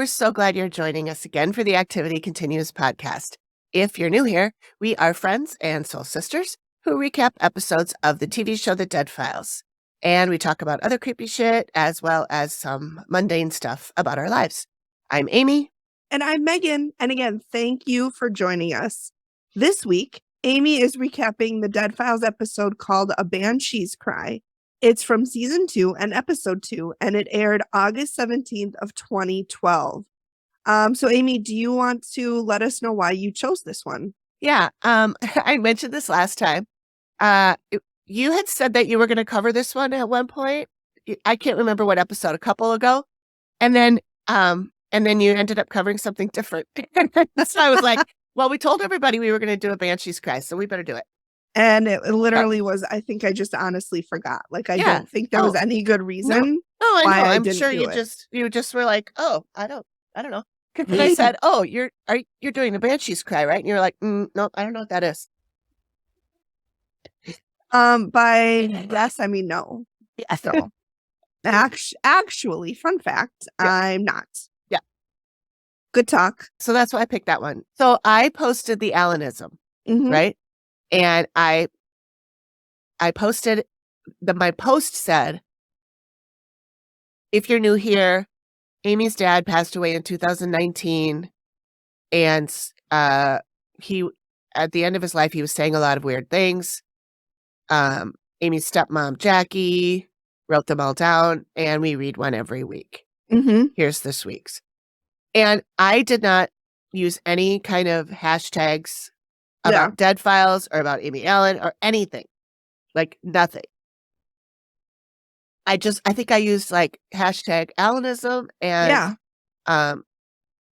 we're so glad you're joining us again for the Activity Continues podcast. If you're new here, we are friends and soul sisters who recap episodes of the TV show The Dead Files. And we talk about other creepy shit as well as some mundane stuff about our lives. I'm Amy. And I'm Megan. And again, thank you for joining us. This week, Amy is recapping the Dead Files episode called A Banshee's Cry. It's from season 2 and episode 2, and it aired August 17th of 2012. So Amy, do you want to let us know why you chose this one? Yeah, I mentioned this last time. You had said that you were going to cover this one at one point. I can't remember what episode, a couple ago. And then you ended up covering something different. So I was like, well, we told everybody we were going to do a Banshee's Cry, so we better do it. And it literally was, I think I just honestly forgot. Like, I don't think there was any good reason. No, I know. why I'm sure you just were like, oh, I don't know. Because I said, oh, you're doing the Banshee's Cry, right? And you're like, no, I don't know what that is. By yes, I mean no. Yeah. So, actually, fun fact, yeah. I'm not. Yeah. Good talk. So that's why I picked that one. So I posted the Alanism, right? And I posted my post said, if you're new here, Amy's dad passed away in 2019, and he, at the end of his life, he was saying a lot of weird things. Amy's stepmom, Jackie, wrote them all down, and we read one every week. Here's this week's. And I did not use any kind of hashtags about Dead Files or about Amy Allen or anything. Like, nothing. I think I used like hashtag Alanism and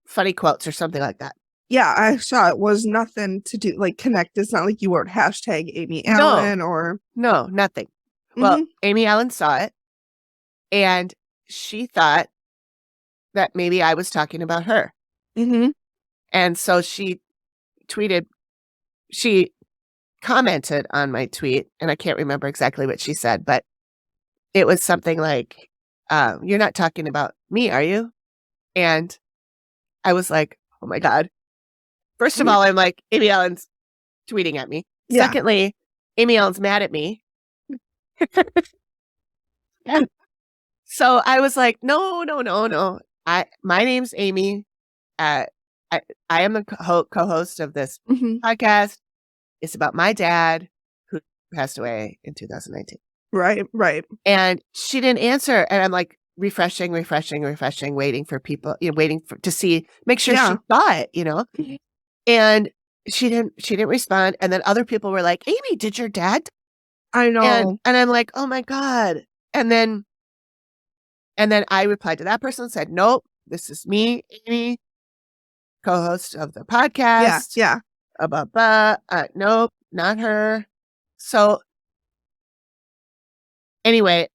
funny quotes or something like that. Yeah, I saw it was nothing to do, like, connect. It's not like you wrote hashtag Amy Allen or... No, nothing. Well, Amy Allen saw it, and she thought that maybe I was talking about her. And so she commented on my tweet, and I can't remember exactly what she said, but it was something like, you're not talking about me, are you? And I was like, oh my God. First of all, I'm like, Amy Allen's tweeting at me. Yeah. Secondly, Amy Allen's mad at me. So I was like, no. My name's Amy. I am the co-host of this podcast. It's about my dad who passed away in 2019. Right. And she didn't answer. And I'm like refreshing, waiting for people, to see, make sure she saw it, And she didn't respond. And then other people were like, Amy, did your dad? I know. And I'm like, oh my God. And then I replied to that person and said, nope, this is me, Amy, co-host of the podcast. Yeah. Nope, not her. So anyway,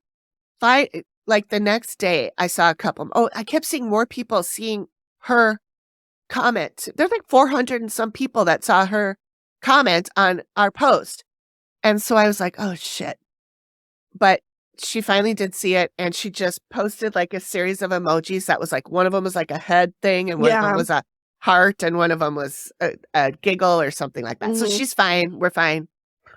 like the next day I saw a couple. Oh, I kept seeing more people seeing her comment. There's like 400 and some people that saw her comment on our post. And so I was like, oh shit. But she finally did see it, and she just posted like a series of emojis that was like, one of them was like a head thing, and one of them was a heart, and one of them was a giggle or something like that. So she's fine. We're fine.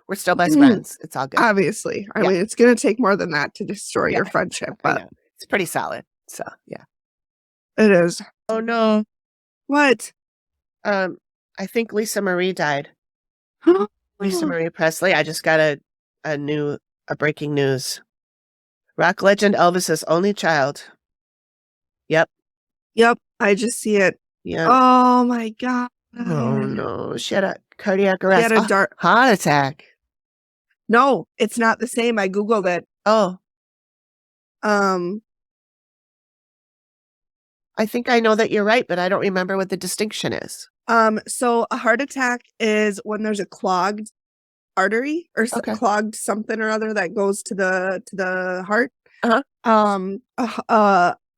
We're still best friends. It's all good. Obviously. I mean, it's going to take more than that to destroy your friendship, but it's pretty solid. So, yeah. It is. Oh, no. What? I think Lisa Marie died. Lisa Marie Presley. I just got a breaking news. Rock legend Elvis's only child. Yep. I just see it. Yeah. Oh, my God. Oh, no. She had a cardiac arrest. She had a heart attack. No, it's not the same. I Googled it. Oh. I think I know that you're right, but I don't remember what the distinction is. So a heart attack is when there's a clogged artery or clogged something or other that goes to the heart.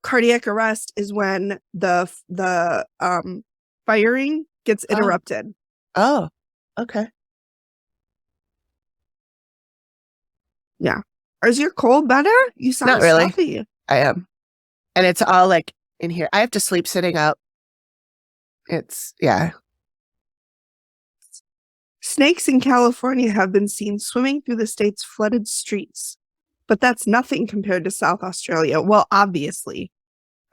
Cardiac arrest is when the firing gets interrupted. Oh, okay. Yeah. Is your cold better? You sound not really. stuffy. I am, and it's all like in here. I have to sleep sitting up. Yeah. Snakes in California have been seen swimming through the state's flooded streets, but that's nothing compared to South Australia. Well, obviously,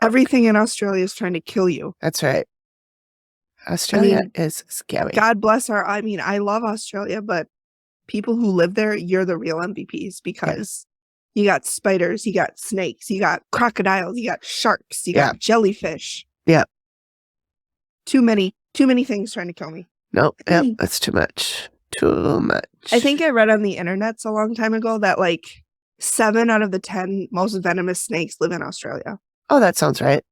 everything in Australia is trying to kill you. That's right. Australia is scary. God bless I love Australia, but people who live there, you're the real MVPs because you got spiders, you got snakes, you got crocodiles, you got sharks, you got jellyfish. Yeah. Too many things trying to kill me. No, that's too much. Too much. I think I read on the internet a long time ago that like 7 out of the 10 most venomous snakes live in Australia. Oh, that sounds right.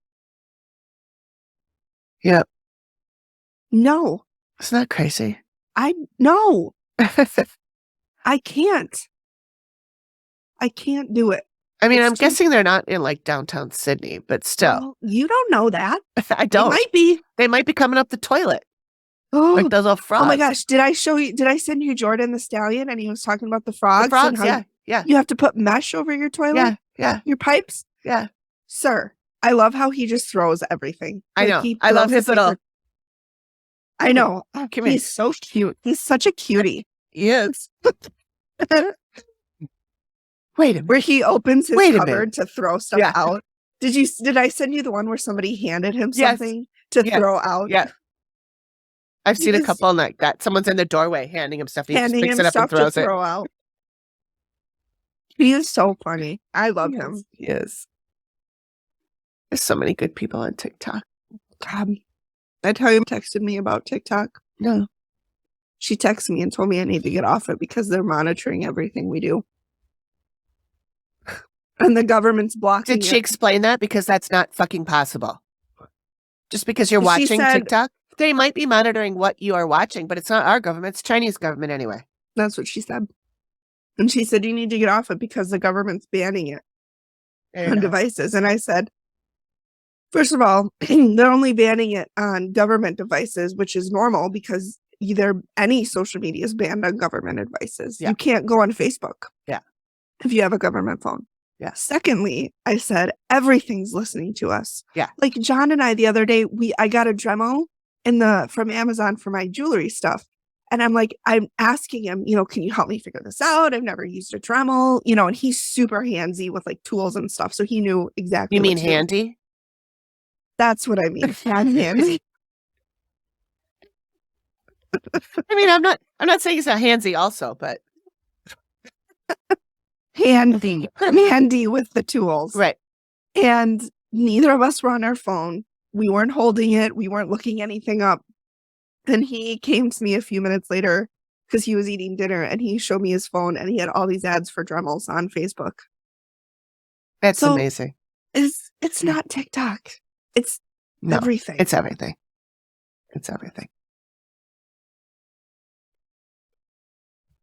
Yep. No. Isn't that crazy? No. I can't do it. I mean, I'm guessing they're not in like downtown Sydney, but still. Well, you don't know that. I don't. They might be coming up the toilet. Oh, like those little frogs. Oh my gosh. Did I send you Jordan the Stallion and he was talking about the frogs? The frogs, yeah. You have to put mesh over your toilet? Yeah. Your pipes? Yeah. Sir, I love how he just throws everything. I know. I love his little... I know. He's so cute. He's such a cutie. He is. Wait a minute. Where he opens his cupboard to throw stuff out. Did I send you the one where somebody handed him something to throw out? Yeah. I've seen a couple like that. Someone's in the doorway handing him stuff. He just picks it up and throws it. Out. He is so funny. I love him. He is. There's so many good people on TikTok. God. I tell you, texted me about TikTok. No. She texted me and told me I need to get off it because they're monitoring everything we do. And the government's blocking Did she explain that? Because that's not fucking possible. Just because you're watching TikTok? They might be monitoring what you are watching, but it's not our government. It's Chinese government anyway. That's what she said. And she said, you need to get off it because the government's banning it on devices. And I said, first of all, they're only banning it on government devices, which is normal because any social media is banned on government devices. Yeah. You can't go on Facebook. Yeah. If you have a government phone. Yeah. Secondly, I said, everything's listening to us. Yeah. Like John and I, the other day, I got a Dremel from Amazon for my jewelry stuff. And I'm asking him, can you help me figure this out? I've never used a Dremel, and he's super handsy with like tools and stuff. So he knew exactly. You mean handy? That's what I mean. Handy. I mean, I'm not saying it's not handsy also, but handy. I'm handy with the tools. Right. And neither of us were on our phone. We weren't holding it. We weren't looking anything up. Then he came to me a few minutes later because he was eating dinner and he showed me his phone and he had all these ads for Dremels on Facebook. That's amazing. It's not TikTok. It's everything. It's everything. It's everything.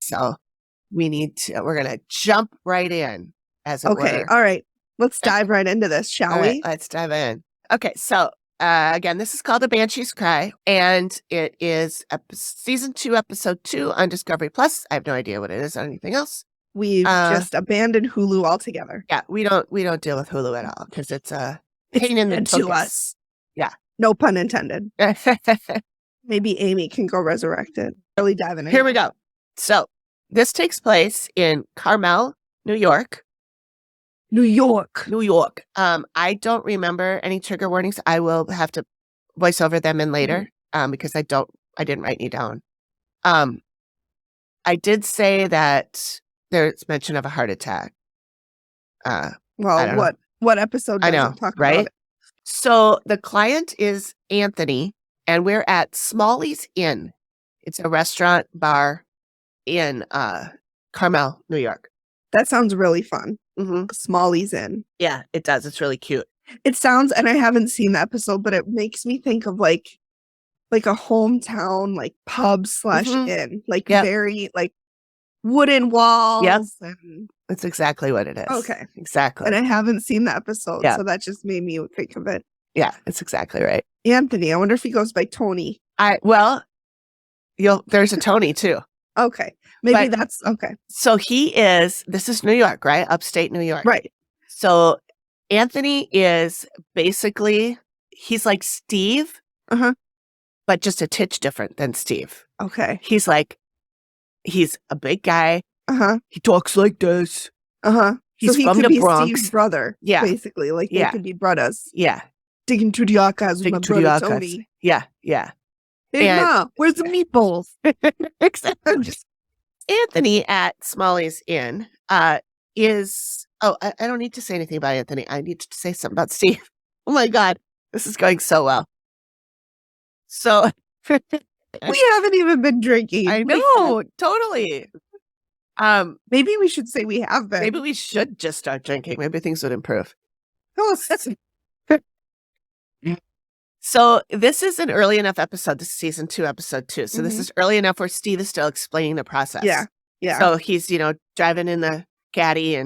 So we're going to jump right in as it were. All right. Let's dive right into this, shall we? Right, let's dive in. Okay. So again, this is called A Banshee's Cry and it is season 2, episode 2 on Discovery Plus. I have no idea what it is on anything else. We've just abandoned Hulu altogether. Yeah. We don't deal with Hulu at all because it's a pain in the to us. Yeah. No pun intended. Maybe Amy can go resurrect it. Really diving in. Here we go. So this takes place in Carmel, New York. New York. I don't remember any trigger warnings. I will have to voice over them in later because I didn't write any down. I did say that there's mention of a heart attack. Well, what episode doesn't talk about it? So the client is Anthony, and we're at Smalley's Inn. It's a restaurant bar in Carmel, New York. That sounds really fun. Mm-hmm. Smalley's Inn. Yeah, it does. It's really cute. It sounds, and I haven't seen the episode, but it makes me think of like a hometown like pub / inn, like very like wooden walls. Yep. And... That's exactly what it is. Okay. Exactly. And I haven't seen the episode, so that just made me think of it. Yeah, it's exactly right. Anthony, I wonder if he goes by Tony. There's a Tony too. Okay. Maybe that's okay. So this is New York, right? Upstate New York. Right. So Anthony is basically, he's like Steve, but just a titch different than Steve. Okay. He's a big guy. He talks like this. He's so he from could the be Bronx. Steve's brother. Yeah. Basically. Like they could be brothers. Yeah. Digging through the archives with my Digging through the brother archives. Tony. Yeah. Hey, And- Ma, where's the meatballs? Exactly. Anthony at Smalley's Inn is, I don't need to say anything about Anthony. I need to say something about Steve. Oh my God. This is going so well. So We haven't even been drinking. I know, totally. Maybe we should say we have been. Maybe we should just start drinking. Maybe things would improve. Oh, So this is an early enough episode. This is season 2, episode 2. So this is early enough where Steve is still explaining the process. Yeah. So he's, driving in the caddy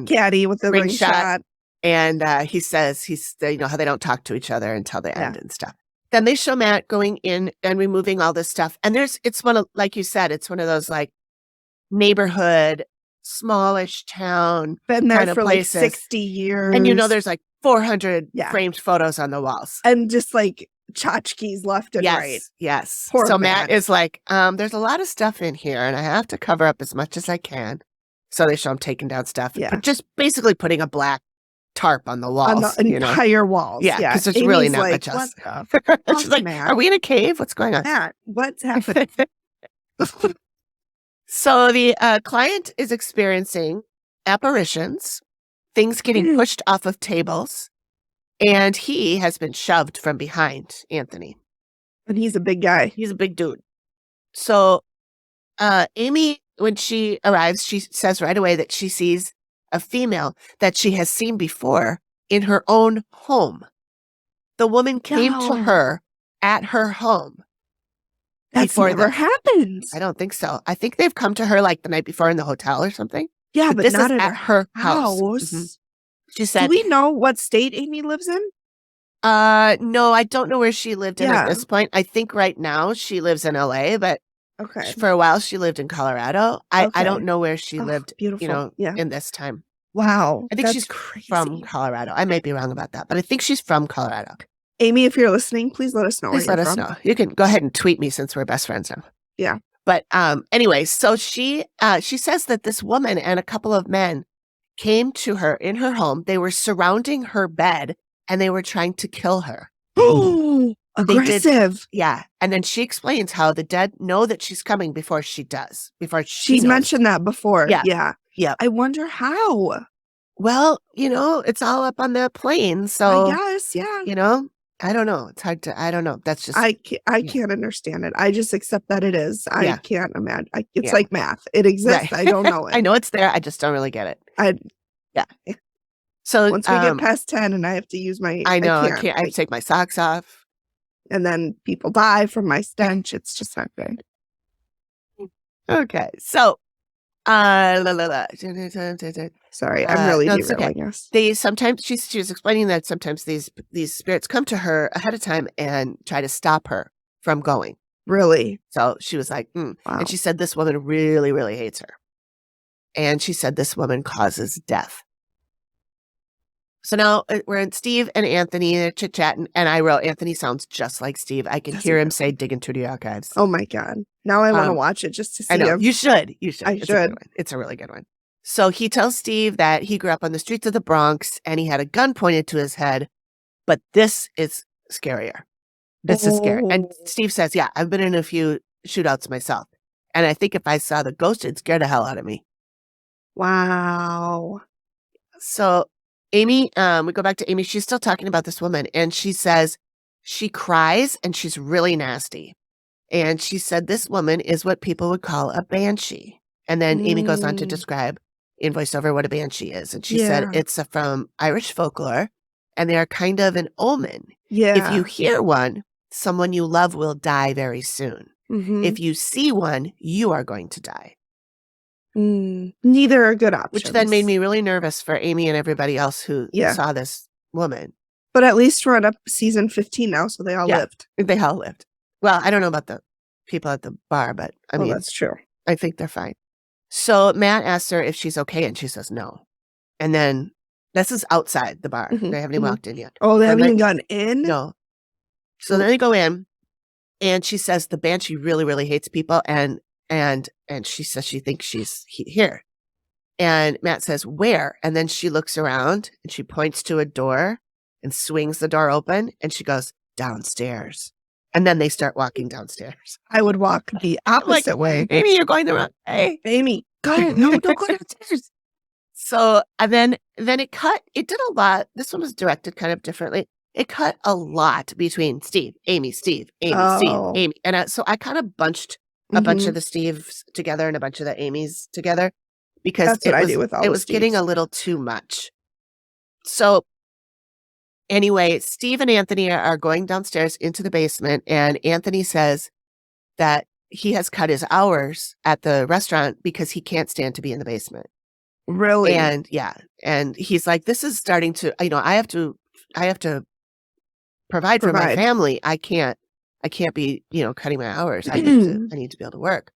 with the ring shot. And he says how they don't talk to each other until the end and stuff. Then they show Matt going in and removing all this stuff. And it's one of, like you said, it's one of those like neighborhood, smallish town Been there kind of for places. like 60 years. And there's like 400 framed photos on the walls. And just like tchotchkes left and right. Yes. Poor so Matt. Matt is like, there's a lot of stuff in here and I have to cover up as much as I can. So they show him taking down stuff. Yeah. But just basically putting a black tarp on the walls. On the entire walls. Yeah, because there's really not much else. She's like, Matt? are we in a cave? What's going on? Matt, what's happening? So the client is experiencing apparitions, things getting pushed off of tables, and he has been shoved from behind Anthony. And he's a big guy. He's a big dude. So Amy, when she arrives, she says right away that she sees a female that she has seen before in her own home. The woman came to her at her home. That's never happened. I don't think so. I think they've come to her like the night before in the hotel or something. Yeah, but this not is at her house. Mm-hmm. She said, do we know what state Amy lives in? No, I don't know where she lived in at this point. I think right now she lives in LA, but for a while she lived in Colorado. I don't know where she lived, in this time. Wow. I think she's crazy. From Colorado. I might be wrong about that, but I think she's from Colorado. Amy, if you're listening, please let us know. Please let us know. You can go ahead and tweet me since we're best friends now. Yeah. But anyway, so she says that this woman and a couple of men came to her in her home. They were surrounding her bed and they were trying to kill her. Oh, aggressive. Yeah. And then she explains how the dead know that she's coming before she does. She's mentioned that before. Yeah. I wonder how. Well, it's all up on the plane. So I guess, yeah. I don't know. It's hard to, I don't know. That's just. I can't understand it. I just accept that it is. I can't imagine. It's like math. It exists. Right. I don't know it. I know it's there. I just don't really get it. Yeah. So once we get past 10 and I have to use my. I know. I can't. I have to take my socks off. And then people die from my stench. It's just not good. Okay. So. Sorry, I'm really derailing us. They sometimes she was explaining that sometimes these spirits come to her ahead of time and try to stop her from going. Really? So she was like, Wow. And she said this woman really, really hates her. And she said this woman causes death. So now we're in Steve and Anthony chit-chatting, and I wrote, Anthony sounds just like Steve. I can hear him say digging through the archives. Oh my God. Now I want to watch it just to see him. You should. I should. It's a really good one. So he tells Steve that he grew up on the streets of the Bronx and he had a gun pointed to his head, but this is scarier. This is scary. And Steve says, yeah, I've been in a few shootouts myself. And I think if I saw the ghost, it'd scare the hell out of me. Wow. So Amy, we go back to Amy. She's still talking about this woman and she says she cries and she's really nasty. And she said this woman is what people would call a banshee. And then Amy goes on to describe in voiceover what a banshee is. And she said it's from Irish folklore and they are kind of an omen. Yeah. If you hear one, someone you love will die very soon. Mm-hmm. If you see one, you are going to die. Neither are good options. Which then made me really nervous for Amy and everybody else who saw this woman. But at least we're on up season 15 now, so they all lived. They all lived. Well, I don't know about the people at the bar, but I mean, that's true. I think they're fine. So Matt asks her if she's okay, and she says no. And then This is outside the bar. Mhm, They haven't even mhm. walked in yet. Oh, they And haven't then- even gotten in? No. So Ooh. then they go in, and she says the Banshee really, really hates people, and she says she thinks she's here. And Matt says, "Where?" And then she looks around, and she points to a door and swings the door open, and she goes, "Downstairs." And then they start walking downstairs. I would walk the I'm like, opposite way. "Amy, you're going the wrong way." Amy, go ahead. No, don't go downstairs. So, and then it cut. It did a lot. This one was directed kind of differently. It cut a lot between Steve, Amy, Steve, Amy, Steve, Oh. Amy. And so I kind of bunched a bunch Mhm. of the Steves together and a bunch of the Amy's together because That's what I do with all it the was getting a Steves. little too much. So anyway, Steve and Anthony are going downstairs into the basement, and Anthony says that he has cut his hours at the restaurant because he can't stand to be in the basement. Really? And yeah, and he's like, this is starting to, I have to provide for my Provide. family. I can't be, cutting my hours. I need to be able to work.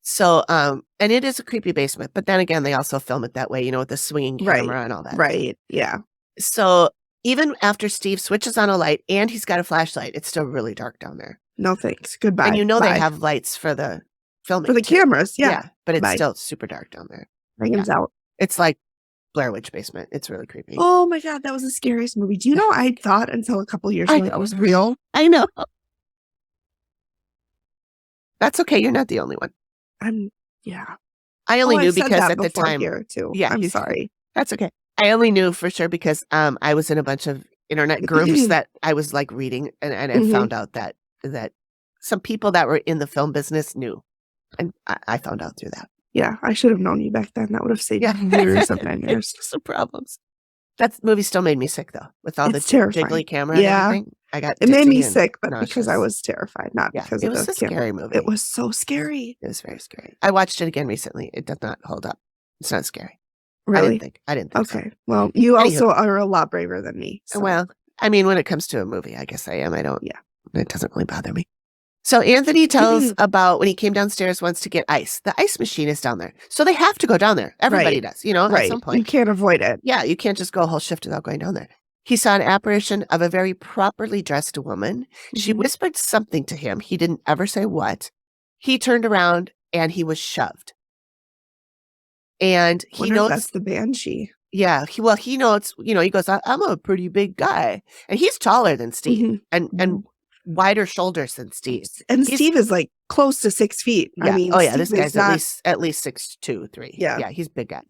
So, and it is a creepy basement, but then again, they also film it that way, with the swinging camera and all that. Right. Yeah. So even after Steve switches on a light and he's got a flashlight, it's still really dark down there. No thanks. Goodbye. And Bye. they have lights for the filming. For the too. cameras. Yeah. But it's Bye. still super dark down there. Megan's out. It's like Blair Witch basement. It's really creepy. Oh my God, that was the scariest movie. Do you know I thought until a couple years ago it was real? I know. That's okay. You're not the only one. I only knew because at the time here too. Yeah, I'm sorry. That's okay. I only knew for sure because I was in a bunch of internet groups that I was like reading, and I found out that some people that were in the film business knew, and I found out through that. Yeah, I should have known you back then. That would have saved years of nightmares. Some problems. That movie still made me sick though, with all It's the terrifying. jiggly camera. And everything. It made me dizzy and sick, but because I nauseous. was terrified, not because It of was the a camera. scary movie. It was so scary. It was very scary. I watched it again recently. It does not hold up. It's not scary. Really? I didn't think so. Okay. Well, you also are a lot braver than me. So. Well, I mean, when it comes to a movie, I guess I am. I don't. Yeah. It doesn't really bother me. So Anthony tells about when he came downstairs once to get ice. The ice machine is down there. So they have to go down there. Everybody does, at some point. You can't avoid it. Yeah, you can't just go a whole shift without going down there. He saw an apparition of a very properly dressed woman. She whispered something to him. He didn't ever say what. He turned around and he was shoved. And he knows that's the Banshee. Yeah, he knows, he goes, I'm a pretty big guy. And he's taller than Steve and wider shoulders than Steve. And Steve is like close to 6 feet. Yeah. I mean, this guy's at least 6'2", 3". Yeah. He's a big guy.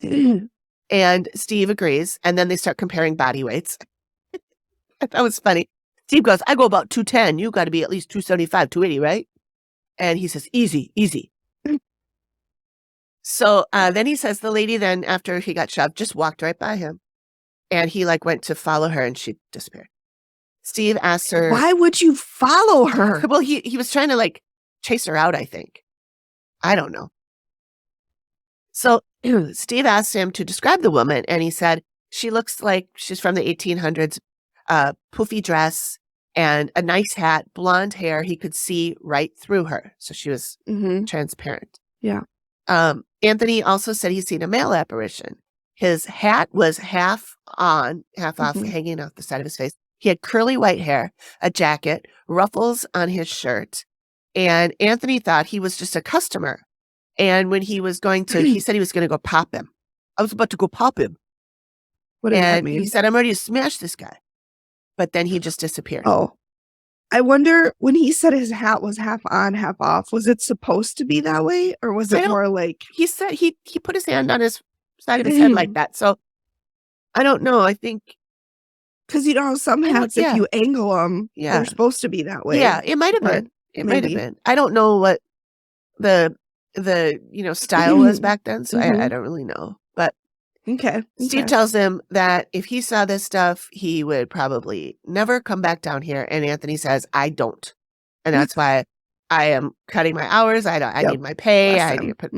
And Steve agrees. And then they start comparing body weights. That was funny. Steve goes, I go about 210. You got to be at least 275, 280, right? And he says, easy. So then he says the lady then, after he got shoved, just walked right by him. And he went to follow her and she disappeared. Steve asked her. Why would you follow her? Well, he was trying to chase her out, I think. I don't know. So Steve asked him to describe the woman, and he said, she looks like she's from the 1800s, poofy dress and a nice hat, blonde hair. He could see right through her. So she was transparent. Yeah. Anthony also said he's seen a male apparition. His hat was half on, half off, hanging off the side of his face. He had curly white hair, a jacket, ruffles on his shirt. And Anthony thought he was just a customer. And when he was going to, he said he was going to go pop him. I was about to go pop him. What did that mean? He said, I'm ready to smash this guy. But then he just disappeared. Oh. I wonder, when he said his hat was half on, half off, was it supposed to be that way? Or was it more like... He said he put his hand on his side of his head like that. So I don't know. I think... Because some hats, if you angle them, they're supposed to be that way. Yeah, it might have been. It might have been. I don't know what the style was back then, so I don't really know. But Steve tells him that if he saw this stuff, he would probably never come back down here. And Anthony says, I don't. And that's why I am cutting my hours. I need my pay. I need to put,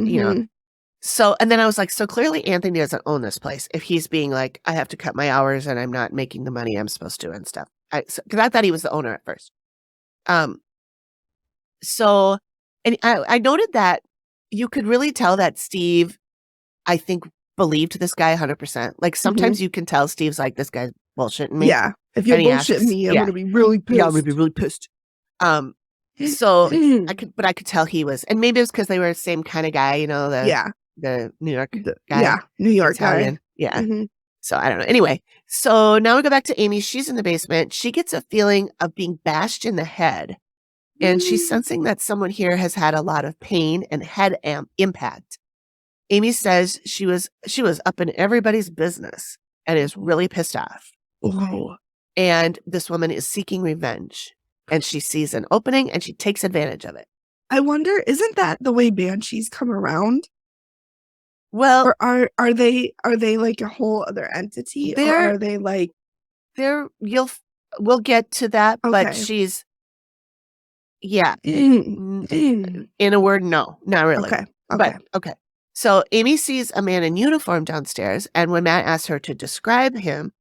So, and then I was like, so clearly Anthony doesn't own this place. If he's being like, I have to cut my hours and I'm not making the money I'm supposed to and stuff. Because I thought he was the owner at first. So, and I noted that you could really tell that Steve, I think, believed this guy 100%. Like sometimes you can tell Steve's like, this guy's bullshitting me. Yeah. If you're And he bullshitting asks- me, I'm yeah. gonna be really pissed. Yeah, I'm gonna be really pissed. So I could tell he was, and maybe it was because they were the same kind of guy, you know, the New York guy. Yeah, New York Italian. guy. Yeah. Mhm. So I don't know. Anyway, so now we go back to Amy. She's in the basement. She gets a feeling of being bashed in the head. And she's sensing that someone here has had a lot of pain and head impact. Amy says she was up in everybody's business and is really pissed off. Whoa. And this woman is seeking revenge. And she sees an opening and she takes advantage of it. I wonder, isn't that the way banshees come around? Well, Or are they like a whole other entity? Or are they like we'll get to that, but Okay. she's in a word, no, not really. Okay. But okay. So Amy sees a man in uniform downstairs, and when Matt asks her to describe him,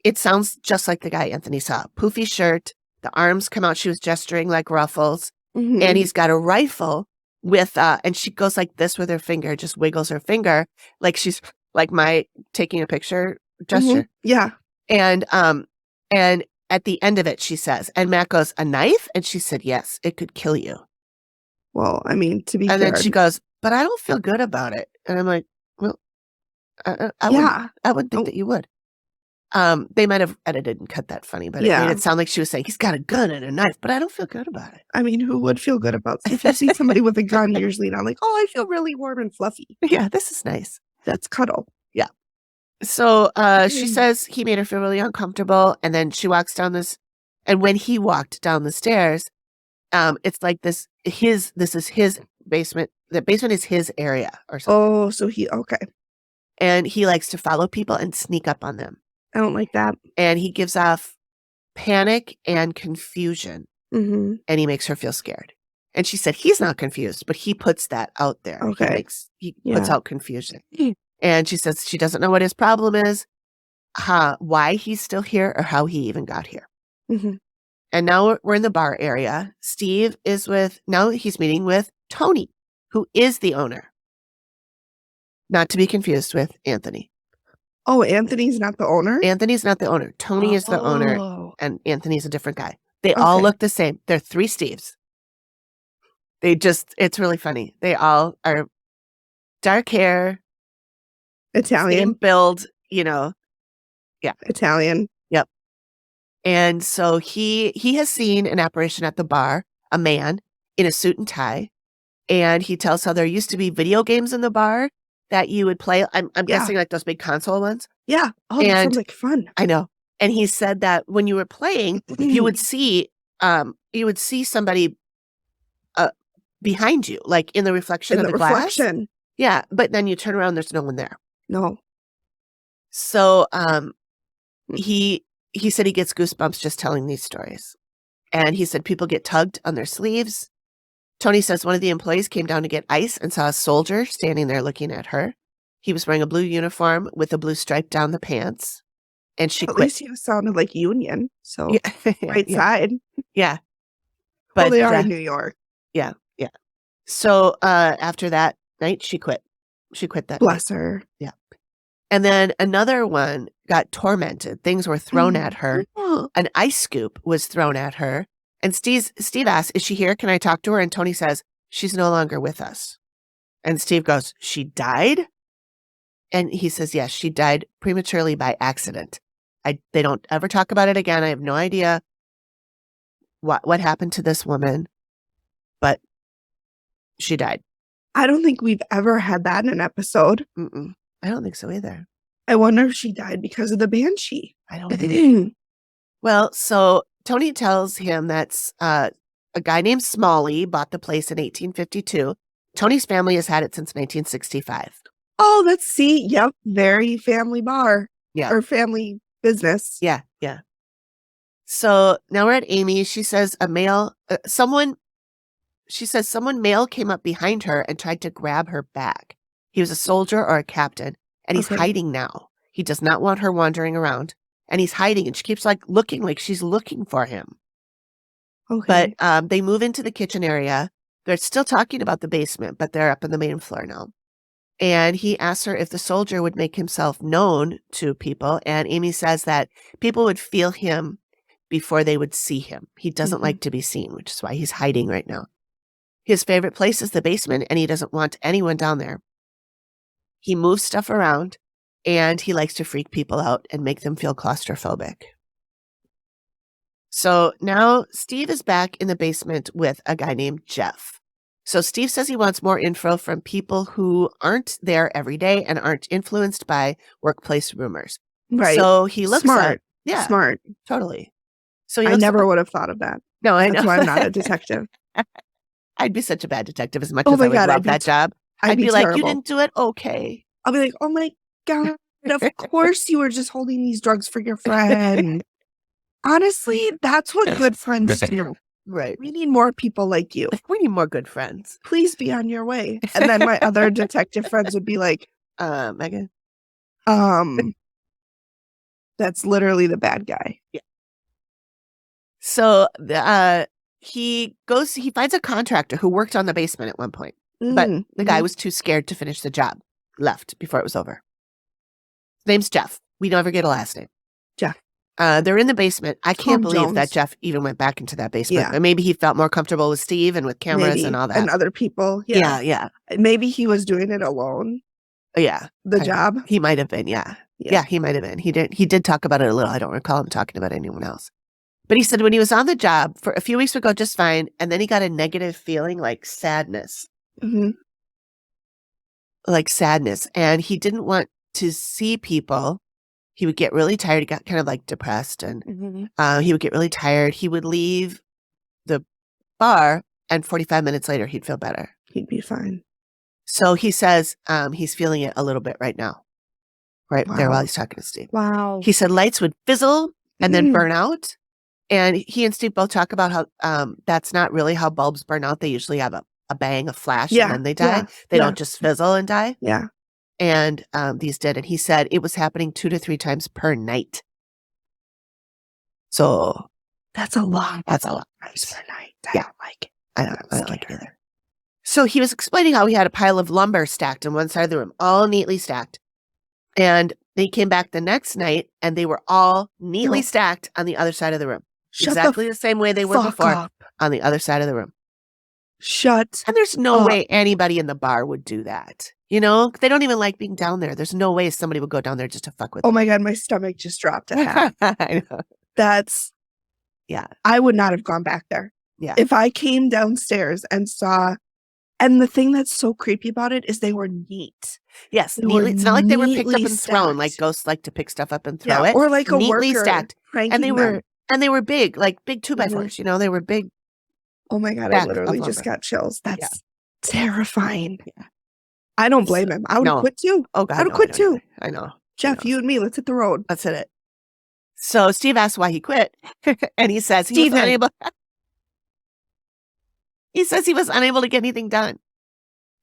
it sounds just like the guy Anthony saw. Poofy shirt, the arms come out, she was gesturing like ruffles, Mhm. and he's got a rifle with and she goes like this with her finger, just wiggles her finger like she's like my taking a picture gesture. Mhm. Yeah. And at the end of it, she says, and Matt goes, a knife? And she said, yes, it could kill you. Well, I mean, to be And fair. then she goes, but I don't feel good about it. And I'm like, well, I wouldn't think that you would. They might have edited and cut that funny, but it made it sound like she was saying, he's got a gun and a knife, but I don't feel good about it. I mean, who would feel good about it? If you see somebody with a gun, you're usually not like, oh, I feel really warm and fluffy. Yeah, this is nice. That's cuddle. Yeah. So she says he made her feel really uncomfortable. And then she walks down this. And when he walked down the stairs, it's like this is his basement. The basement is his area or something. Oh, so okay. And he likes to follow people and sneak up on them. I don't like that. And he gives off panic and confusion. Mm-hmm. And he makes her feel scared. And she said he's not confused, but he puts that out there. Okay. He puts out confusion. And she says she doesn't know what his problem is, why he's still here, or how he even got here. Mm-hmm. And now we're in the bar area. Steve is he's meeting with Tony, who is the owner. Not to be confused with Anthony. Oh, Anthony's not the owner? Anthony's not the owner. Tony is the owner, and Anthony's a different guy. They all look the same. They're three Steves. It's really funny. They all are dark hair, Italian. same build, yeah. Italian. Yep. And so he has seen an apparition at the bar, a man in a suit and tie, and he tells how there used to be video games in the bar that you would play. I'm guessing like those big console ones. Yeah. Oh, that sounds like fun. I know. And he said that when you were playing, you would see somebody behind you, like in the reflection of the glass. Yeah, but then you turn around, there's no one there. No. So he said he gets goosebumps just telling these stories. And he said people get tugged on their sleeves. Tony says one of the employees came down to get ice and saw a soldier standing there looking at her. He was wearing a blue uniform with a blue stripe down the pants. And she quit. At least he sounded like Union. So right side. Yeah. But they are in New York. Yeah. Yeah. So after that night, she quit. She quit that. Bless her. Yeah. And then another one got tormented. Things were thrown at her. An ice scoop was thrown at her. And Steve asks, is she here? Can I talk to her? And Tony says, she's no longer with us. And Steve goes, she died? And he says, yes, she died prematurely by accident. They don't ever talk about it again. I have no idea what happened to this woman, but she died. I don't think we've ever had that in an episode. Mm-mm. I don't think so either. I wonder if she died because of the Banshee. I don't think. Well, so Tony tells him that's a guy named Smalley bought the place in 1852. Tony's family has had it since 1965. Oh, yep, very family bar. Yeah. Or family business. Yeah, yeah. So now we're at Amy. She says someone male came up behind her and tried to grab her back. He was a soldier or a captain, and he's hiding now. He does not want her wandering around, and he's hiding, and she keeps looking like she's looking for him. Okay. But they move into the kitchen area. They're still talking about the basement, but they're up on the main floor now. And he asks her if the soldier would make himself known to people. And Amy says that people would feel him before they would see him. He doesn't like to be seen, which is why he's hiding right now. His favorite place is the basement, and he doesn't want anyone down there. He moves stuff around, and he likes to freak people out and make them feel claustrophobic. So now Steve is back in the basement with a guy named Jeff. So Steve says he wants more info from people who aren't there every day and aren't influenced by workplace rumors. Right. So he looks Smart. up. Yeah. Smart. Totally. So I never would have thought of that. No, I know. That's why I'm not a detective. I'd be such a bad detective as much as I would love that job. I'd be like, terrible. You didn't do it? Okay. I'll be like, oh my God, of course you were just holding these drugs for your friend. Honestly, that's what good friends do. Right. We need more people like you. We need more good friends. Please be on your way. And then my other detective friends would be like, Megan. That's literally the bad guy. Yeah. So he finds a contractor who worked on the basement at one point, but the guy was too scared to finish the job, left before it was over. His name's Jeff. We never get a last name. Jeff. They're in the basement. I can't believe Jones. that Jeff even went back into that basement. Yeah. Or maybe he felt more comfortable with Steve and with cameras and all that. And other people. Yeah. Maybe he was doing it alone. Yeah. The job. He might have been, yeah. Yeah, he might have been. He did talk about it a little. I don't recall him talking about anyone else. But he said when he was on the job for a few weeks would go just fine, and then he got a negative feeling like sadness. Like sadness. And he didn't want to see people. He would get really tired. He got kind of like depressed, and he would get really tired. He would leave the bar, and 45 minutes later, he'd feel better. He'd be fine. So he says he's feeling it a little bit right now. Right there while he's talking to Steve. Wow. He said lights would fizzle and then burn out. And he and Steve both talk about how that's not really how bulbs burn out. They usually have a bang, a flash, and then they die. They don't just fizzle and die. Yeah. And these did. And he said it was happening 2 to 3 times per night. So that's a lot. That's a lot. Times per night. I Yeah. don't like it. I don't like it either. So he was explaining how he had a pile of lumber stacked on one side of the room, all neatly stacked. And they came back the next night and they were all neatly stacked on the other side of the room. Exactly the same way they were before on the other side of the room. And there's no way anybody in the bar would do that. You know, they don't even like being down there. There's no way somebody would go down there just to fuck with them. Oh my God, my stomach just dropped a half. I know. That's, I would not have gone back there. Yeah. If I came downstairs and saw, and the thing that's so creepy about it is they were neat. Yes, neatly. It's not like they were picked up and thrown, like ghosts like to pick stuff up and throw it. Or like a neatly worker stacked. And they were big, like big 2x4s, you know, they were big. Oh my God, I literally just got chills. That's terrifying. Yeah. I don't blame him. I would have quit too. Oh God, I would have quit too. I know. Jeff, you and me, let's hit the road. Let's hit it. So Steve asks why he quit. And he says he was unable. He says he was unable to get anything done.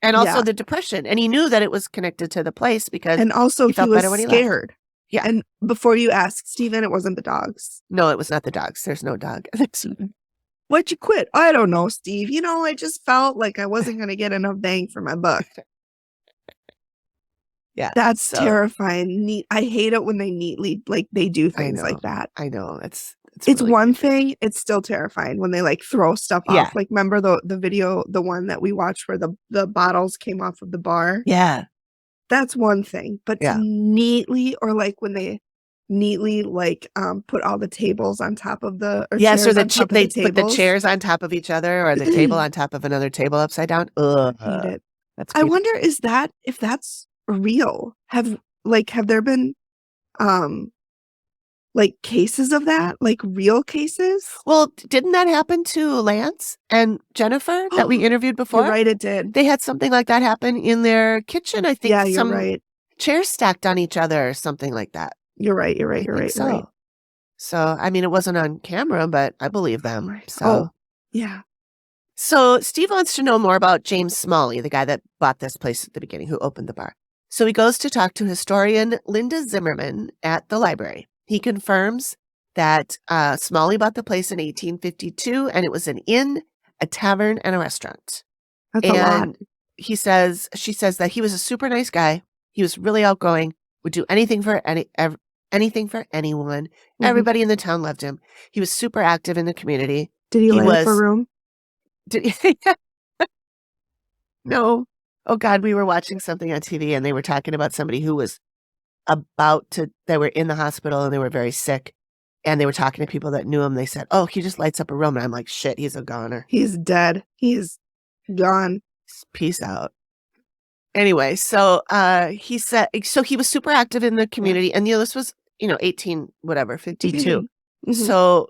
And also the depression. And he knew that it was connected to the place because and also he felt was better when he scared. left. Yeah. And before you ask, Steven, it wasn't the dogs. No, it was not the dogs. There's no dog. Why'd you quit? I don't know, Steve. You know, I just felt like I wasn't going to get enough bang for my buck. Yeah. That's terrifying. I hate it when they neatly, like, they do things like that. I know. It's really one thing. It's still terrifying when they like throw stuff off. Like, remember the video, the one that we watched where the bottles came off of the bar? Yeah. That's one thing. But to neatly, or like when they neatly like put all the tables on top of the or they put the chairs on top of each other or the table on top of another table upside down. Ugh. I hate it. That's I wonder if that's real. Have there been like cases of that, like real cases? Well, didn't that happen to Lance and Jennifer that we interviewed before? You're right, it did. They had something like that happen in their kitchen. I think you're right. Chairs stacked on each other or something like that. You're right. You're right. So, I mean, it wasn't on camera, but I believe them. Right. So, yeah. So Steve wants to know more about James Smalley, the guy that bought this place at the beginning, who opened the bar. So he goes to talk to historian Linda Zimmerman at the library. He confirms that Smalley bought the place in 1852, and it was an inn, a tavern, and a restaurant. That's a lot. she says that he was a super nice guy. He was really outgoing, would do anything for anything for anyone. Mhm. Everybody in the town loved him. He was super active in the community. Did he He light up a was- room? No. Oh God, we were watching something on TV and they were talking about somebody who was they were in the hospital and they were very sick. And they were talking to people that knew him. They said, oh, he just lights up a room. And I'm like, shit, he's a goner. He's dead. He's gone. Peace out. Anyway, so he said, so he was super active in the community. And, this was, 52. Mhm. So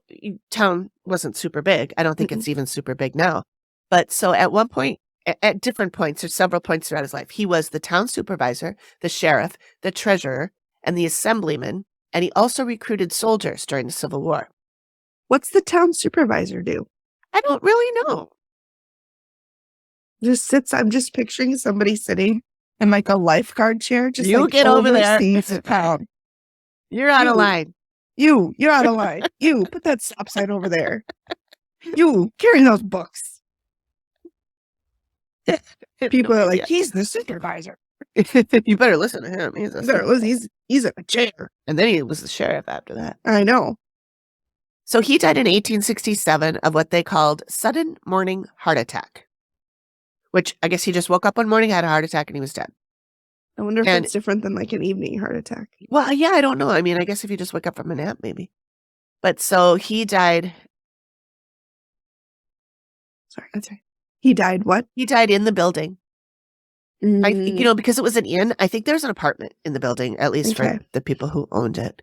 town wasn't super big. I don't think it's even super big now. But so at one point, at different points, or several points throughout his life, he was the town supervisor, the sheriff, the treasurer, and the assemblyman. And he also recruited soldiers during the Civil War. What's the town supervisor do? I don't really know. Just sits. I'm just picturing somebody sitting in like a lifeguard chair. Just You like get over there. oversees the town. You're out of line. You're out of line. You put that stop sign over there. You carry those books. People are like, he's the supervisor. You better listen to him. He's in a chair. And then he was the sheriff after that. I know. So he died in 1867 of what they called sudden morning heart attack, which I guess he just woke up one morning, had a heart attack, and he was dead. I wonder if it's different than like an evening heart attack. Well, yeah, I don't know. I mean, I guess if you just wake up from a nap, maybe. But so he died. Sorry, I'm sorry. He died what? He died in the building. Mm. Because it was an inn. I think there's an apartment in the building, at least for the people who owned it.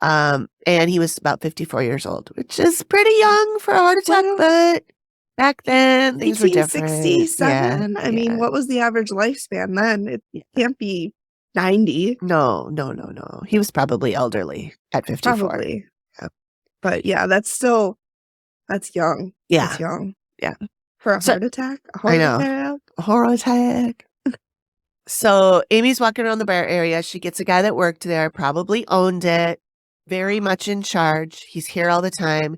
And he was about 54 years old, which is pretty young for a heart attack, but back then things were different. 1867. I mean, what was the average lifespan then? It can't be 90. No. He was probably elderly at 54. Probably. Yeah. But yeah, that's young. Yeah. That's young. Yeah. For a heart attack? I know. A heart attack. So Amy's walking around the bar area. She gets a guy that worked there, probably owned it, very much in charge. He's here all the time,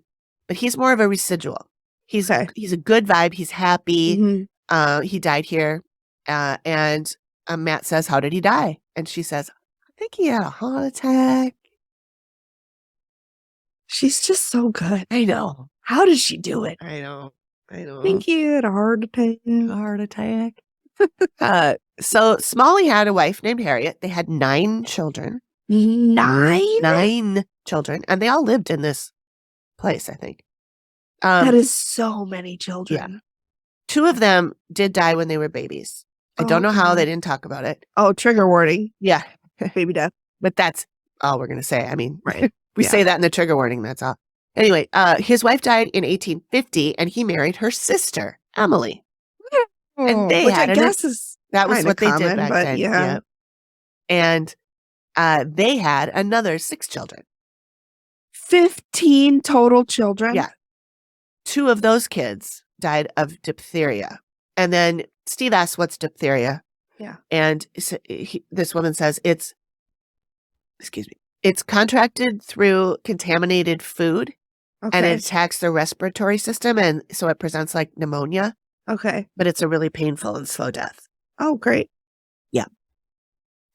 but he's more of a residual. He's a good vibe. He's happy. Mm-hmm. He died here. And Matt says, how did he die? And she says, I think he had a heart attack. She's just so good. I know. How did she do it? I know. I think he had a heart attack. So Smalley had a wife named Harriet. They had 9 children. 9 children. And they all lived in this place, I think. That is so many children. Yeah. 2 of them did die when they were babies. I don't know how. They didn't talk about it. Oh, trigger warning. Yeah. Baby death. But that's all we're going to say. I mean, right. We say that in the trigger warning. That's all. Anyway, his wife died in 1850 and he married her sister, Emily. And they which had I guess is that was what common, they did back then. Yeah. And they had another 6 children. 15 total children? Yeah. 2 of those kids died of diphtheria. And then Steve asks, what's diphtheria? Yeah. And this woman says it's contracted through contaminated food. Okay. And it attacks the respiratory system. And so it presents like pneumonia. Okay. But it's a really painful and slow death. Oh, great. Yeah.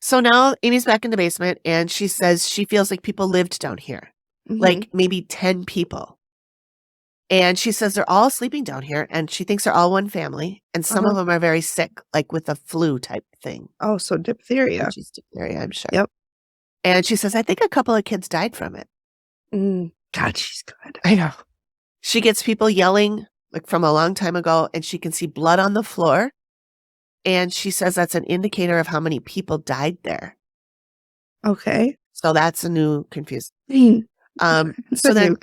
So now Amy's back in the basement and she says she feels like people lived down here. Mm-hmm. Like maybe 10 people. And she says they're all sleeping down here and she thinks they're all one family. And some of them are very sick, like with a flu type thing. Oh, so diphtheria. Which is diphtheria, I'm sure. Yep. And she says, I think a couple of kids died from it. God, she's good. I know. She gets people yelling like from a long time ago and she can see blood on the floor. And she says that's an indicator of how many people died there. Okay. So that's a new confusing. So then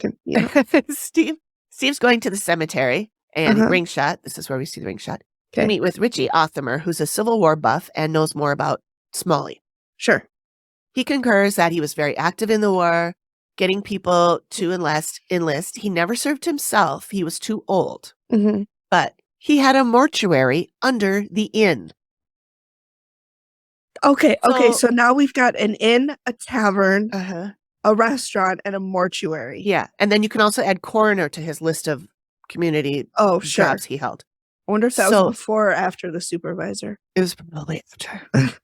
Steve's going to the cemetery and ring shot. This is where we see the ring shot. To meet with Richie Othamer, who's a Civil War buff and knows more about Smalley. Sure. He concurs that he was very active in the war, getting people to enlist. He never served himself. He was too old. Mm-hmm. But he had a mortuary under the inn. Okay. So now we've got an inn, a tavern, a restaurant, and a mortuary. Yeah. And then you can also add coroner to his list of community jobs he held. I wonder if that So- was before or after the supervisor. It was probably after.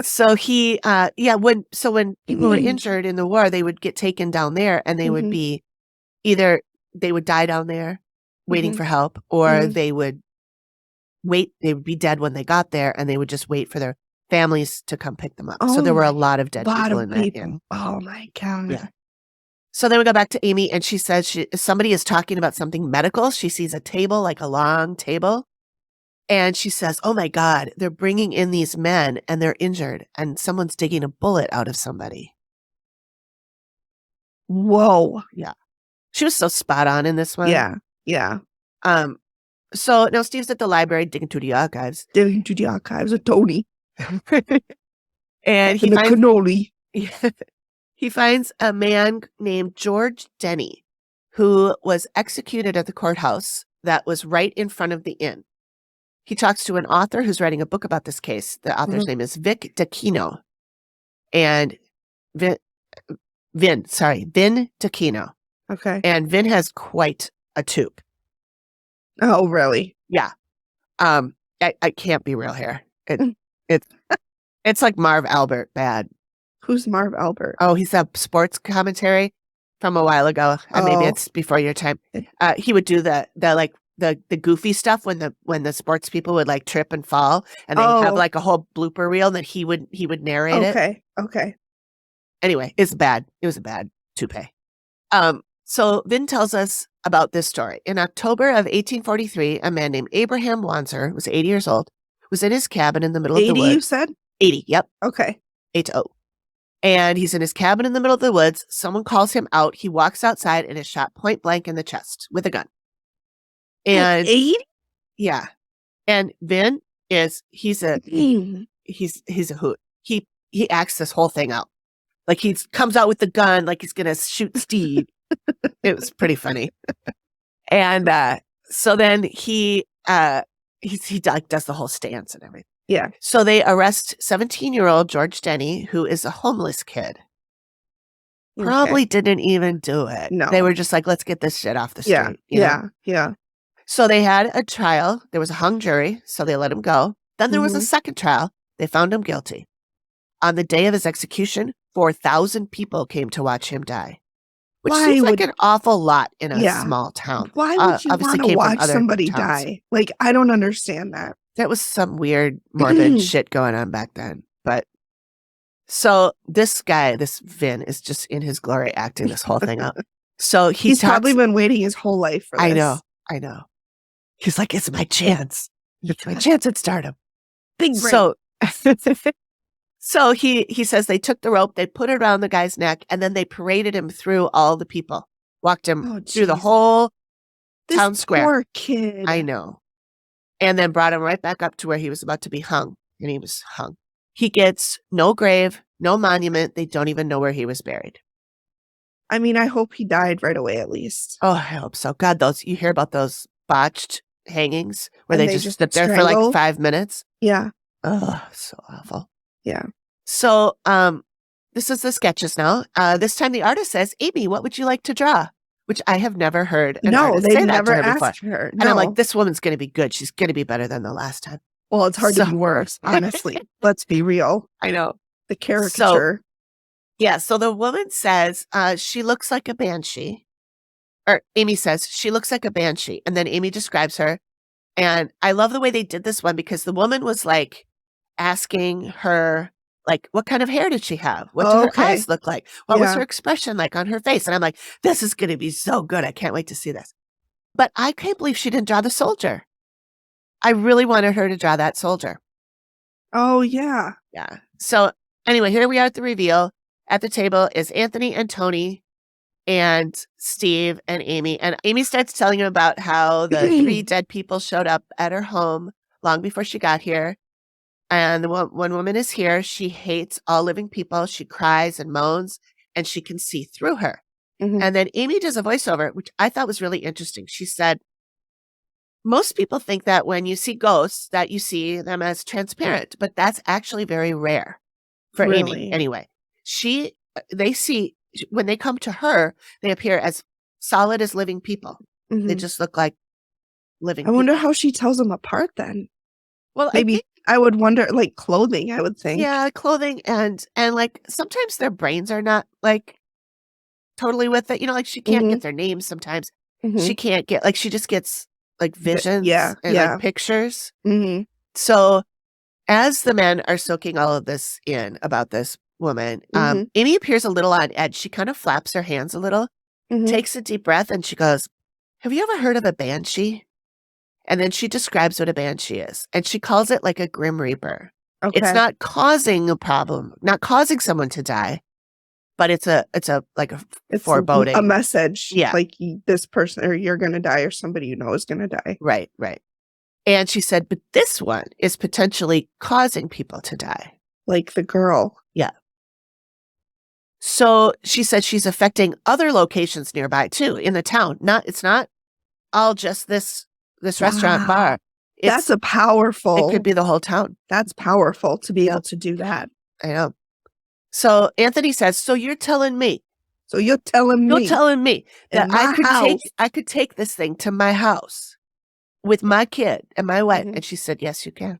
So when people were injured in the war, they would get taken down there and they would be either they would die down there waiting for help, or they would wait. They would be dead when they got there, and they would just wait for their families to come pick them up. So there were a lot of dead people in that inn. Oh my God. Yeah. So then we go back to Amy, and she says somebody is talking about something medical. She sees a table, like a long table. And she says, oh my God, they're bringing in these men and they're injured and someone's digging a bullet out of somebody. Whoa. Yeah. She was so spot on in this one. Yeah. Yeah. So now Steve's at the library digging through the archives. Digging through the archives of Tony. And he finds cannoli. He finds a man named George Denny, who was executed at the courthouse that was right in front of the inn. He talks to an author who's writing a book about this case. The author's name is Vic D'Aquino. And Vin D'Aquino. Okay. And Vin has quite a toque. Oh, really? Yeah. I can't be real here. It's like Marv Albert bad. Who's Marv Albert? Oh, he's a sports commentary from a while ago. Maybe it's before your time. He would do the goofy stuff when the sports people would like trip and fall, and they have like a whole blooper reel that he would narrate it. Okay. Anyway, it's bad. It was a bad toupee. So Vin tells us about this story. In October of 1843, a man named Abraham Wanzer, was 80 years old, was in his cabin in the middle of the woods. 80, you said? 80, yep. Okay. 80. And he's in his cabin in the middle of the woods. Someone calls him out. He walks outside and is shot point blank in the chest with a gun. And 80? Yeah. And Vin he's a hoot. He acts this whole thing out. Like he comes out with the gun like he's gonna shoot Steve. It was pretty funny. And so then he like does the whole stance and everything. Yeah. So they arrest 17-year-old George Denny, who is a homeless kid. Probably didn't even do it. No. They were just like, let's get this shit off the street. Yeah. So they had a trial. There was a hung jury, so they let him go. Then there was a second trial. They found him guilty. On the day of his execution, 4,000 people came to watch him die, which seems like an awful lot in a small town. Why would you want to watch somebody die? Like, I don't understand that. That was some weird, morbid shit going on back then. But so this guy, this Vin, is just in his glory acting this whole thing up. So he's probably been waiting his whole life for this. I know. He's like, it's my chance. It's my chance at stardom. Big brain. So he says they took the rope, they put it around the guy's neck, and then they paraded him through all the people. Walked him through the whole town square. Poor kid. I know. And then brought him right back up to where he was about to be hung. And he was hung. He gets no grave, no monument. They don't even know where he was buried. I mean, I hope he died right away at least. Oh, I hope so. God, you hear about those botched hangings where they just sit there for like 5 minutes? Yeah. Oh, so awful. Yeah. So this is the sketches now. This time the artist says, Amy, what would you like to draw? Which I have never heard an artist say that to her before. Asked her. And I'm like, this woman's going to be good. She's going to be better than the last time. Well, it's hard to be worse, honestly. Let's be real. I know. The caricature. So the woman says she looks like a banshee. Or Amy says she looks like a banshee. And then Amy describes her. And I love the way they did this one because the woman was like asking her, like, what kind of hair did she have? What did her eyes look like? What was her expression like on her face? And I'm like, this is going to be so good. I can't wait to see this. But I can't believe she didn't draw the soldier. I really wanted her to draw that soldier. Oh, yeah. Yeah. So anyway, here we are at the reveal. At the table is Anthony and Tony and Steve and Amy. And Amy starts telling him about how the 3 dead people showed up at her home long before she got here. And one woman is here. She hates all living people. She cries and moans, and she can see through her. And then Amy does a voiceover, which I thought was really interesting. She said, most people think that when you see ghosts, that you see them as transparent, but that's actually very rare for Amy. Anyway, they see, when they come to her, they appear as solid as living people. They just look like living I wonder people. how she tells them apart then. Well, Maybe I would wonder, like clothing, I would think. yeah, clothing and like sometimes their brains are not like totally with it. You know, like she can't get their names sometimes. She can't get like she just gets like visions and like pictures. So as the men are soaking all of this in about this woman, Amy appears a little on edge. She kind of flaps her hands a little, takes a deep breath, and she goes, "Have you ever heard of a banshee?" And then she describes what a banshee is, and she calls it like a grim reaper. It's not causing a problem, not causing someone to die, but it's like a foreboding. A message. Yeah. Like this person, or you're going to die, or somebody you know is going to die. Right. And she said, but this one is potentially causing people to die. Like the girl. Yeah. So she said she's affecting other locations nearby too in the town. It's not all just this restaurant bar. That's a powerful. It could be the whole town. That's powerful to be able to do that. I know. So Anthony says, so you're telling me. So you're telling me that I could take this thing to my house with my kid and my wife. And she said, yes, you can.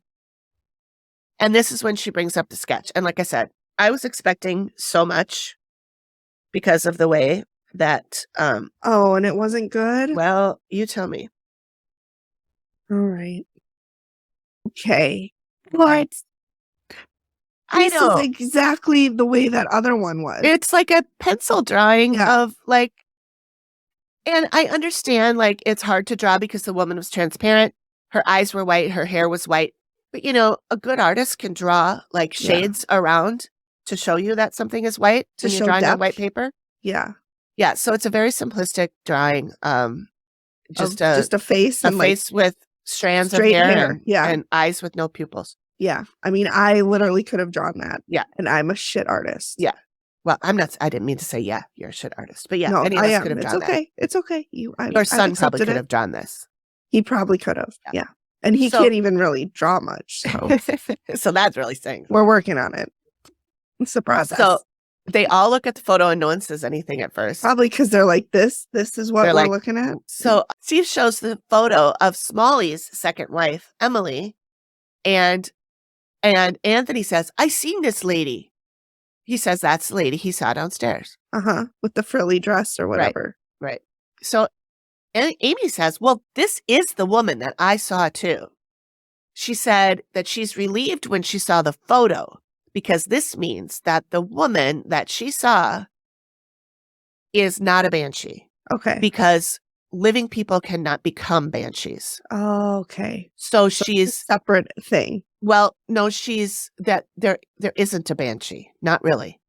And this is when she brings up the sketch. And like I said, I was expecting so much because of the way that and it wasn't good? Well, you tell me. All right. Okay. What? This is exactly the way that other one was. It's like a pencil drawing of like, and I understand like it's hard to draw because the woman was transparent. Her eyes were white. Her hair was white. But, you know, a good artist can draw like shades around to show you that something is white when you're drawing on white paper. Yeah. Yeah. So it's a very simplistic drawing. Just a face. A face with strands of hair. And eyes with no pupils. Yeah. I mean, I literally could have drawn that. Yeah. And I'm a shit artist. Yeah. Well, I didn't mean to say, you're a shit artist. But no, any of us could have drawn that. It's okay. Your son probably could have drawn this. He probably could have. Yeah. And he can't even really draw much. So. So that's really saying. We're working on it. It's a process. So they all look at the photo and no one says anything at first. Probably because they're like, this is what we're looking at. So Steve shows the photo of Smalley's second wife, Emily, and Anthony says, I seen this lady. He says that's the lady he saw downstairs. With the frilly dress or whatever. Right. So Amy says, well, this is the woman that I saw too. She said that she's relieved when she saw the photo because this means that the woman that she saw is not a banshee. Okay. Because living people cannot become banshees. Oh, okay. So she's a separate thing. Well, no, she's that there isn't a banshee. Not really.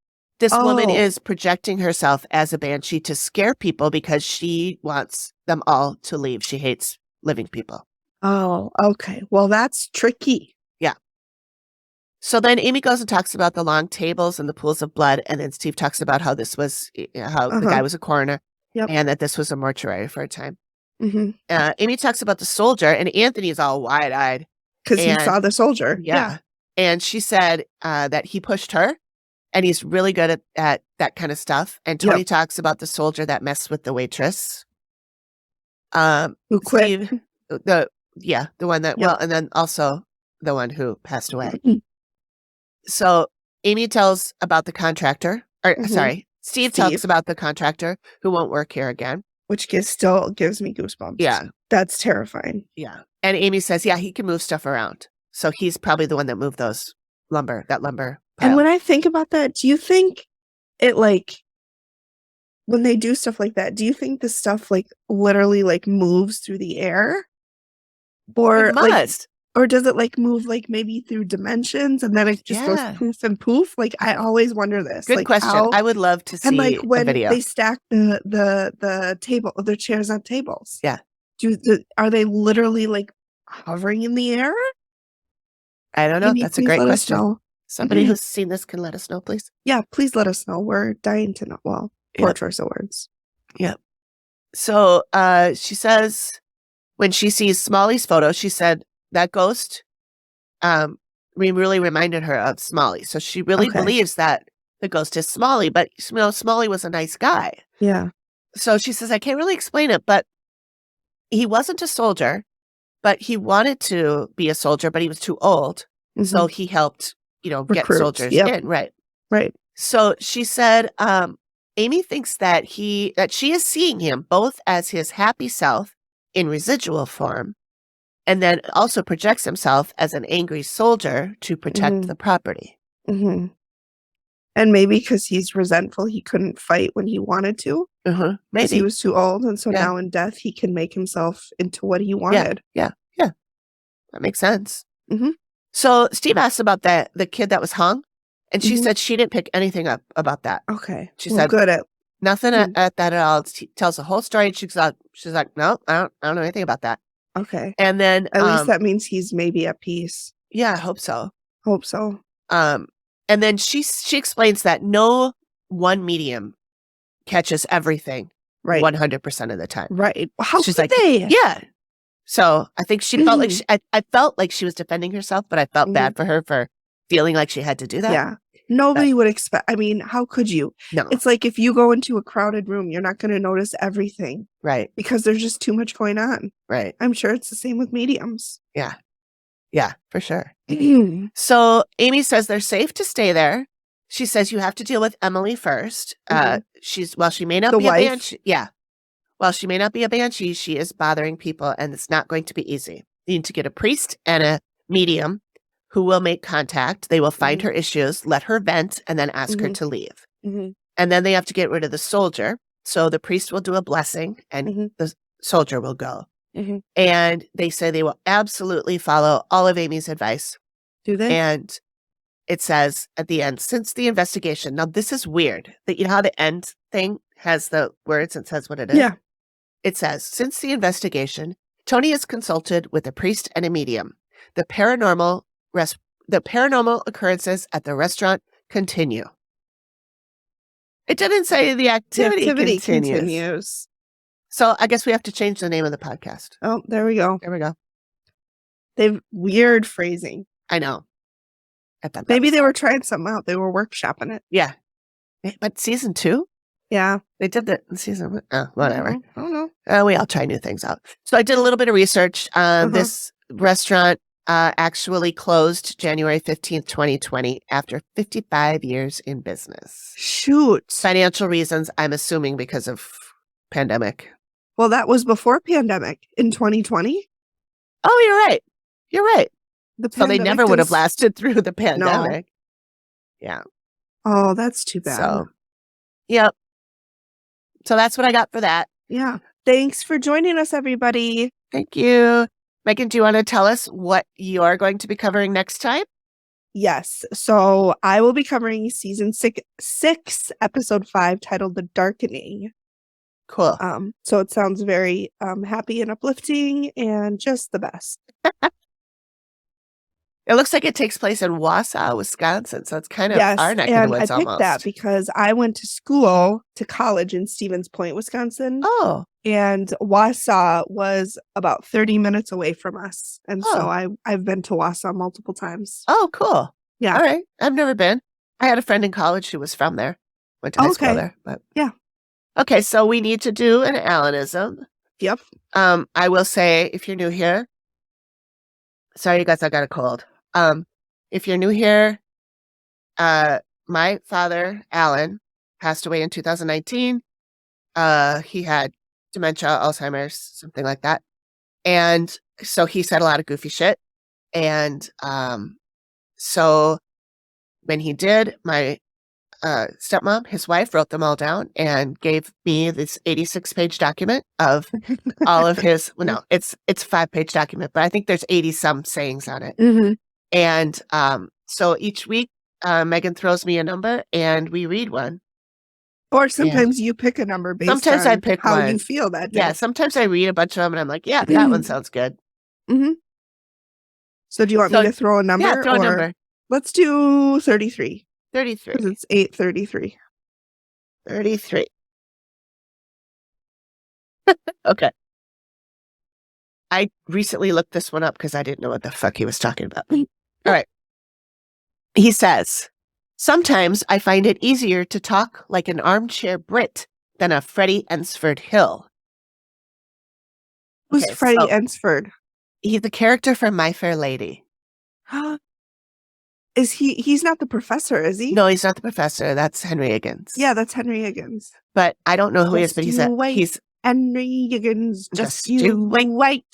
This woman is projecting herself as a banshee to scare people because she wants them all to leave. She hates living people. Oh, okay. Well, that's tricky. Yeah. So then Amy goes and talks about the long tables and the pools of blood. And then Steve talks about how this was, how the guy was a coroner and that this was a mortuary for a time. Amy talks about the soldier and Anthony is all wide-eyed. Because he saw the soldier. Yeah. And she said that he pushed her. And he's really good at that kind of stuff. And Tony talks about the soldier that messed with the waitress. Who quit. Steve, the one that, and then also the one who passed away. So Amy tells about the contractor, Steve talks about the contractor who won't work here again. Which still gives me goosebumps. Yeah. That's terrifying. Yeah. And Amy says, he can move stuff around. So he's probably the one that moved that lumber pile. And when I think about that, do you think it when they do stuff like that, do you think the stuff literally moves through the air? Or it must. Or does it move maybe through dimensions and then it just goes poof and poof? I always wonder this. Good question. I would love to see and when a video. They stack the table, their chairs on tables. Yeah. Are they literally hovering in the air? I don't know. That's a great question. Somebody who's seen this can let us know, please. Yeah, please let us know. We're dying to know. Well, poor choice of words. Yep. So she says when she sees Smalley's photo, she said that ghost really reminded her of Smalley. So she really believes that the ghost is Smalley, but Smalley was a nice guy. Yeah. So she says, I can't really explain it, but he wasn't a soldier. but he wanted to be a soldier, but he was too old. So he helped, get Recruits, soldiers yep. in. Right. Right. So she said, Amy thinks that she is seeing him both as his happy self in residual form, and then also projects himself as an angry soldier to protect the property. Mm-hmm. And maybe because he's resentful, he couldn't fight when he wanted to. Maybe. Because he was too old. And so Yeah. now in death, he can make himself into what he wanted. Yeah. That makes sense. Mm-hmm. So Steve asked about the kid that was hung, and she said she didn't pick anything up about that. Okay. She well, said good at nothing at that at all. She tells the whole story. And she's like, no, I don't know anything about that. Okay. And then at least that means he's maybe at peace. Yeah, I hope so. Hope so. And then she explains that no one medium catches everything right 100% of the time. Right. How she's could like, they? Yeah. So I think she felt like I felt like she was defending herself, but I felt bad for her for feeling like she had to do that. Yeah. Nobody would expect. I mean, how could you? No. It's like if you go into a crowded room, you're not going to notice everything. Right. Because there's just too much going on. Right. I'm sure it's the same with mediums. Yeah. Yeah, for sure. So Amy says they're safe to stay there. She says you have to deal with Emily first. She may not be a banshee. Yeah. While she may not be a banshee, she is bothering people, and it's not going to be easy. You need to get a priest and a medium who will make contact. They will find her issues, let her vent, and then ask her to leave. And then they have to get rid of the soldier. So the priest will do a blessing, and the soldier will go. And they say they will absolutely follow all of Amy's advice. Do they? And it says at the end, since the investigation. Now, this is weird. That you know how the end thing has the words and says what it is? Yeah. It says, since the investigation, Tony has consulted with a priest and a medium. The paranormal occurrences at the restaurant continue. It didn't say the activity continues. So I guess we have to change the name of the podcast. Oh, there we go. There we go. They've weird phrasing. I know. Maybe they were trying something out. They were workshopping it. Yeah. But season 2? Yeah. They did that in season 1. Oh, whatever. I don't know. We all try new things out. So I did a little bit of research. This restaurant actually closed January 15th, 2020 after 55 years in business. Shoot. Financial reasons, I'm assuming because of pandemic. Well, that was before pandemic in 2020. Oh, you're right. You're right. So they never would have lasted through the pandemic. No. Yeah. Oh, that's too bad. So, yep. So that's what I got for that. Yeah. Thanks for joining us, everybody. Thank you. Megan, do you want to tell us what you're going to be covering next time? Yes. So I will be covering season 6, episode 5, titled The Darkening. Cool. So it sounds very happy and uplifting and just the best. It looks like it takes place in Wausau, Wisconsin. So it's kind of our neck of the woods almost. I picked that because I went to college in Stevens Point, Wisconsin. Oh. And Wausau was about 30 minutes away from us. And so I've been to Wausau multiple times. Oh, cool. Yeah. All right. I've never been. I had a friend in college who was from there. Went to high school there. But yeah. Okay, so we need to do an Alanism. Yep. I will say, if you're new here, sorry, you guys, I got a cold. If you're new here, my father, Alan, passed away in 2019. He had dementia, Alzheimer's, something like that. And so he said a lot of goofy shit. And so when he did, my stepmom, his wife, wrote them all down and gave me this 86-page document of all of his, well, no, it's a 5-page document, but I think there's 80 some sayings on it. And so each week, Megan throws me a number and we read one. Or sometimes you pick a number based sometimes on I pick how one. you feel that day. Yeah, sometimes I read a bunch of them and I'm like, yeah, that one sounds good. So do you want me to throw a number? Yeah, throw a number. Let's do 33. 33. Because it's 8:33. 33. Okay. I recently looked this one up because I didn't know what the fuck he was talking about. All right. He says, sometimes I find it easier to talk like an armchair Brit than a Freddie Ensford Hill. Who's Freddie Ensford? He's the character from My Fair Lady. He's not the professor, is he? No, he's not the professor. That's Henry Higgins. Yeah, that's Henry Higgins. But I don't know who he is, but he's Henry Higgins, just you wait.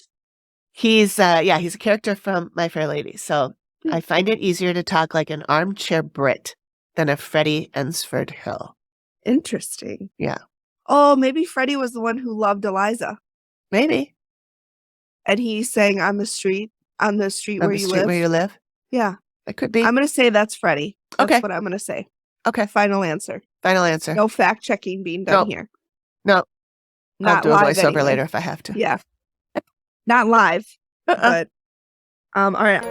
He's a character from My Fair Lady. So I find it easier to talk like an armchair Brit than a Freddie Ensford Hill. Interesting. Yeah. Oh, maybe Freddie was the one who loved Eliza. Maybe. And he sang on the street where you live. Yeah. It could be. I'm going to say that's Freddie. That's Okay. what I'm going to say. Okay. Final answer. No fact checking being done here. No. Not I'll do live a voiceover anyway. later if I have to. Yeah. Not live. But all right.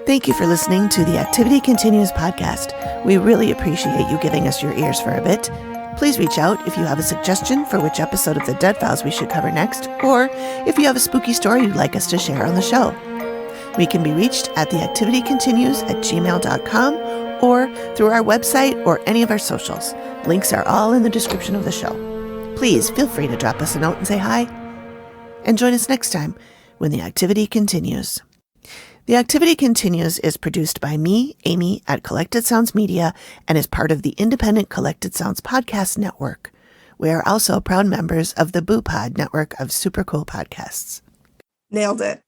Thank you for listening to the Activity Continues podcast. We really appreciate you giving us your ears for a bit. Please reach out if you have a suggestion for which episode of the Dead Files we should cover next, or if you have a spooky story you'd like us to share on the show. We can be reached at theactivitycontinues@gmail.com or through our website or any of our socials. Links are all in the description of the show. Please feel free to drop us a note and say hi. And join us next time when the activity continues. The Activity Continues is produced by me, Amy, at Collected Sounds Media and is part of the independent Collected Sounds podcast network. We are also proud members of the Boo Pod network of super cool podcasts. Nailed it.